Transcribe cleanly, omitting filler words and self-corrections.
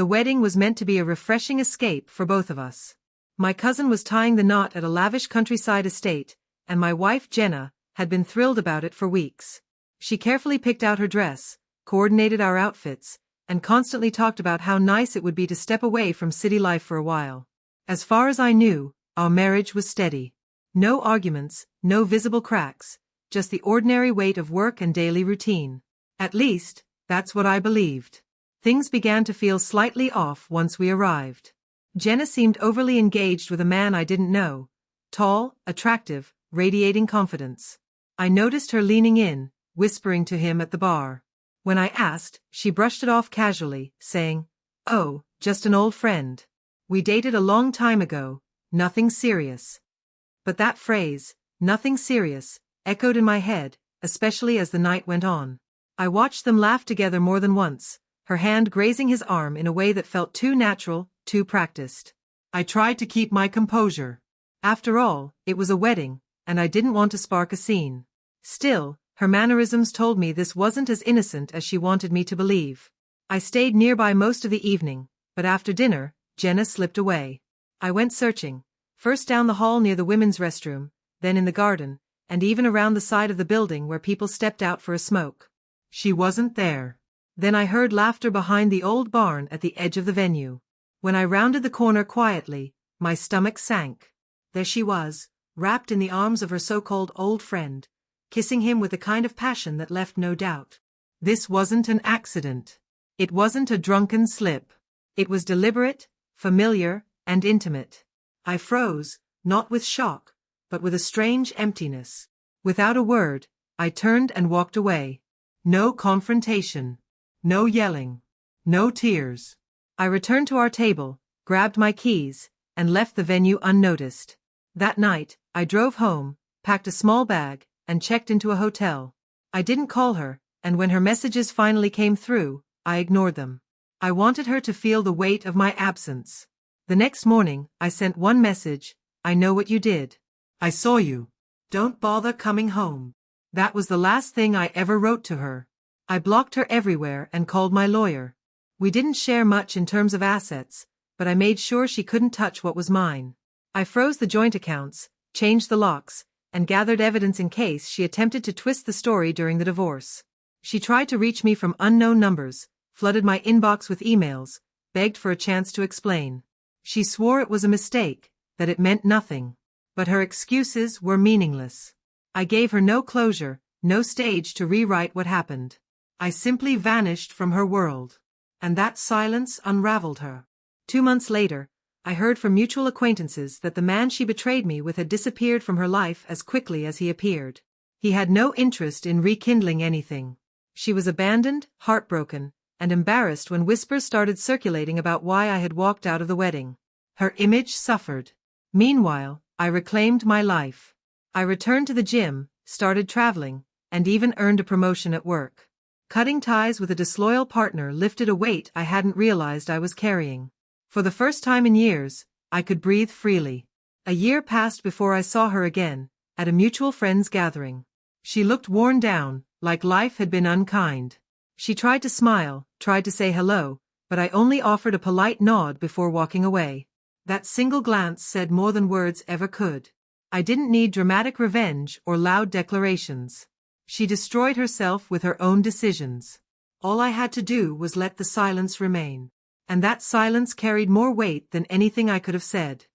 The wedding was meant to be a refreshing escape for both of us. My cousin was tying the knot at a lavish countryside estate, and my wife Jenna had been thrilled about it for weeks. She carefully picked out her dress, coordinated our outfits, and constantly talked about how nice it would be to step away from city life for a while. As far as I knew, our marriage was steady. No arguments, no visible cracks, just the ordinary weight of work and daily routine. At least, that's what I believed. Things began to feel slightly off once we arrived. Jenna seemed overly engaged with a man I didn't know. Tall, attractive, radiating confidence. I noticed her leaning in, whispering to him at the bar. When I asked, she brushed it off casually, saying, "Oh, just an old friend. We dated a long time ago, nothing serious." But that phrase, "nothing serious," echoed in my head, especially as the night went on. I watched them laugh together more than once, her hand grazing his arm in a way that felt too natural, too practiced. I tried to keep my composure. After all, it was a wedding, and I didn't want to spark a scene. Still, her mannerisms told me this wasn't as innocent as she wanted me to believe. I stayed nearby most of the evening, but after dinner, Jenna slipped away. I went searching, first down the hall near the women's restroom, then in the garden, and even around the side of the building where people stepped out for a smoke. She wasn't there. Then I heard laughter behind the old barn at the edge of the venue. When I rounded the corner quietly, my stomach sank. There she was, wrapped in the arms of her so-called old friend, kissing him with a kind of passion that left no doubt. This wasn't an accident. It wasn't a drunken slip. It was deliberate, familiar, and intimate. I froze, not with shock, but with a strange emptiness. Without a word, I turned and walked away. No confrontation. No yelling. No tears. I returned to our table, grabbed my keys, and left the venue unnoticed. That night, I drove home, packed a small bag, and checked into a hotel. I didn't call her, and when her messages finally came through, I ignored them. I wanted her to feel the weight of my absence. The next morning, I sent one message: "I know what you did. I saw you. Don't bother coming home." That was the last thing I ever wrote to her. I blocked her everywhere and called my lawyer. We didn't share much in terms of assets, but I made sure she couldn't touch what was mine. I froze the joint accounts, changed the locks, and gathered evidence in case she attempted to twist the story during the divorce. She tried to reach me from unknown numbers, flooded my inbox with emails, begged for a chance to explain. She swore it was a mistake, that it meant nothing. But her excuses were meaningless. I gave her no closure, no stage to rewrite what happened. I simply vanished from her world. And that silence unraveled her. 2 months later, I heard from mutual acquaintances that the man she betrayed me with had disappeared from her life as quickly as he appeared. He had no interest in rekindling anything. She was abandoned, heartbroken, and embarrassed when whispers started circulating about why I had walked out of the wedding. Her image suffered. Meanwhile, I reclaimed my life. I returned to the gym, started traveling, and even earned a promotion at work. Cutting ties with a disloyal partner lifted a weight I hadn't realized I was carrying. For the first time in years, I could breathe freely. A year passed before I saw her again, at a mutual friend's gathering. She looked worn down, like life had been unkind. She tried to smile, tried to say hello, but I only offered a polite nod before walking away. That single glance said more than words ever could. I didn't need dramatic revenge or loud declarations. She destroyed herself with her own decisions. All I had to do was let the silence remain. And that silence carried more weight than anything I could have said.